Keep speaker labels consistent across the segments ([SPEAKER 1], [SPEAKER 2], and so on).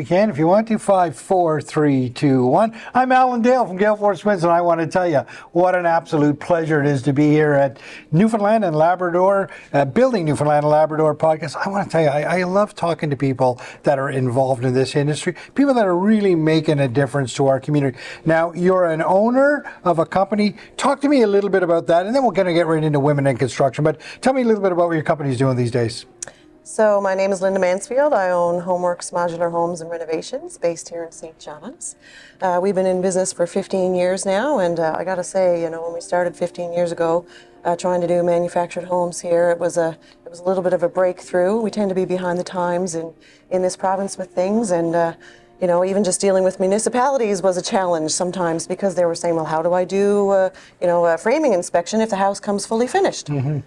[SPEAKER 1] we can. If you want to, 5, 4, 3, 2, 1. I'm Alan Dale from Gale Force Winds, and I want to tell you what an absolute pleasure it is to be here at Newfoundland and Labrador, Building Newfoundland and Labrador podcast. I want to tell you, I love talking to people that are involved in this industry, people that are really making a difference to our community. Now, you're an owner of a company. Talk to me a little bit about that, and then we're going to get right into women in construction. But tell me a little bit about what your company's doing these days.
[SPEAKER 2] So my name is Linda Mansfield. I own Homeworx Modular Homes and Renovations based here in St. John's. We've been in business for 15 years now, and I got to say, when we started 15 years ago trying to do manufactured homes here, it was a little bit of a breakthrough. We tend to be behind the times in this province with things, and even just dealing with municipalities was a challenge sometimes because they were saying, well, how do I do, a framing inspection if the house comes fully finished? Mm-hmm.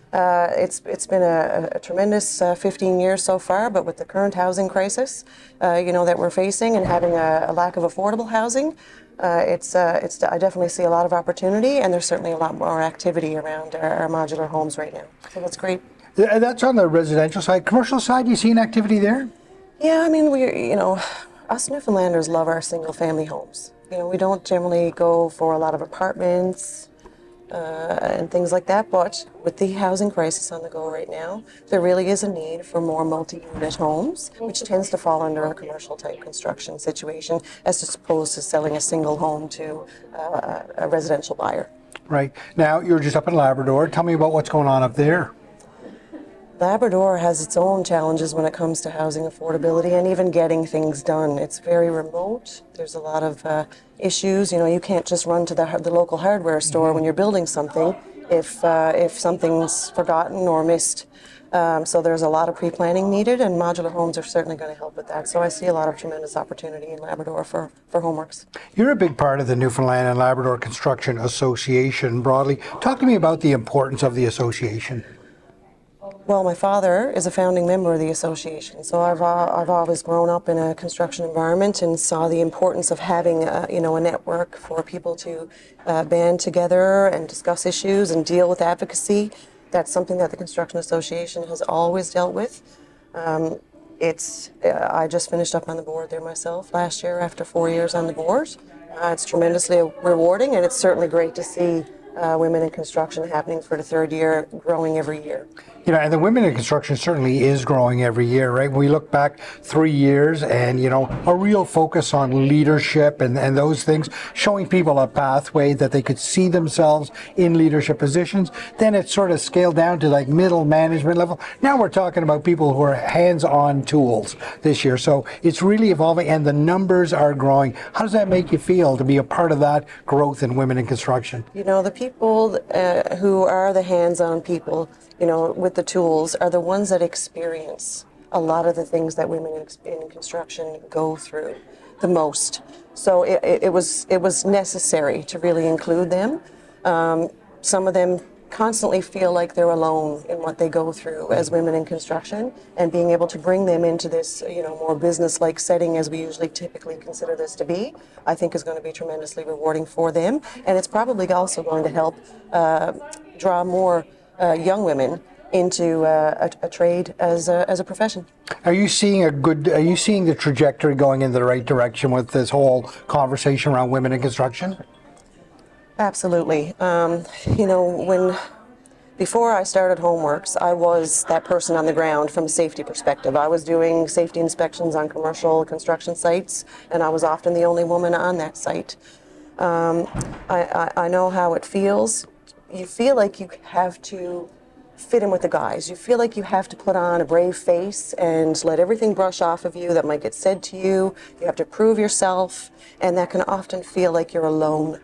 [SPEAKER 2] It's been a tremendous 15 years so far, but with the current housing crisis, that we're facing and having a lack of affordable housing, I definitely see a lot of opportunity, and there's certainly a lot more activity around our modular homes right now. So that's great.
[SPEAKER 1] That's on the residential side. Commercial side, you seeing activity there?
[SPEAKER 2] Yeah, us Newfoundlanders love our single-family homes. We don't generally go for a lot of apartments and things like that, but with the housing crisis on the go right now, there really is a need for more multi-unit homes, which tends to fall under a commercial-type construction situation as opposed to selling a single home to a residential buyer.
[SPEAKER 1] Right. Now, you're just up in Labrador. Tell me about what's going on up there.
[SPEAKER 2] Labrador has its own challenges when it comes to housing affordability and even getting things done. It's very remote. There's a lot of issues. You can't just run to the local hardware store when you're building something if something's forgotten or missed. So there's a lot of pre-planning needed, and modular homes are certainly going to help with that. So I see a lot of tremendous opportunity in Labrador for Homeworx.
[SPEAKER 1] You're a big part of the Newfoundland and Labrador Construction Association broadly. Talk to me about the importance of the association.
[SPEAKER 2] Well, my father is a founding member of the association, so I've always grown up in a construction environment and saw the importance of having a network for people to band together and discuss issues and deal with advocacy. That's something that the Construction Association has always dealt with. I just finished up on the board there myself last year after 4 years on the board. It's tremendously rewarding, and it's certainly great to see women in construction happening for the third year, growing every year.
[SPEAKER 1] And the women in construction certainly is growing every year, right? When we look back 3 years and, a real focus on leadership and those things, showing people a pathway that they could see themselves in leadership positions. Then it sort of scaled down to like middle management level. Now we're talking about people who are hands-on tools this year. So it's really evolving and the numbers are growing. How does that make you feel to be a part of that growth in women in construction?
[SPEAKER 2] The people who are the hands-on people, with the tools, are the ones that experience a lot of the things that women in construction go through the most. So it was necessary to really include them. Some of them constantly feel like they're alone in what they go through as women in construction, and being able to bring them into this, more business-like setting as we usually typically consider this to be, I think is going to be tremendously rewarding for them. And it's probably also going to help draw more young women into a trade as a profession.
[SPEAKER 1] Are you seeing the trajectory going in the right direction with this whole conversation around women in construction?
[SPEAKER 2] Absolutely. Before I started Homeworx, I was that person on the ground from a safety perspective. I was doing safety inspections on commercial construction sites, and I was often the only woman on that site. I know how it feels. You feel like you have to fit in with the guys. You feel like you have to put on a brave face and let everything brush off of you that might get said to you. You have to prove yourself, and that can often feel like you're alone.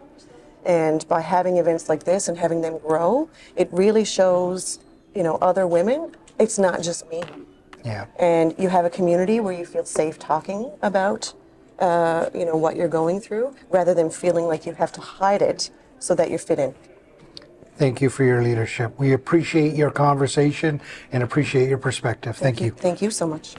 [SPEAKER 2] And by having events like this and having them grow, it really shows, other women, it's not just me.
[SPEAKER 1] Yeah.
[SPEAKER 2] And you have a community where you feel safe talking about, what you're going through, rather than feeling like you have to hide it so that you fit in.
[SPEAKER 1] Thank you for your leadership. We appreciate your conversation and appreciate your perspective. Thank you.
[SPEAKER 2] Thank you so much.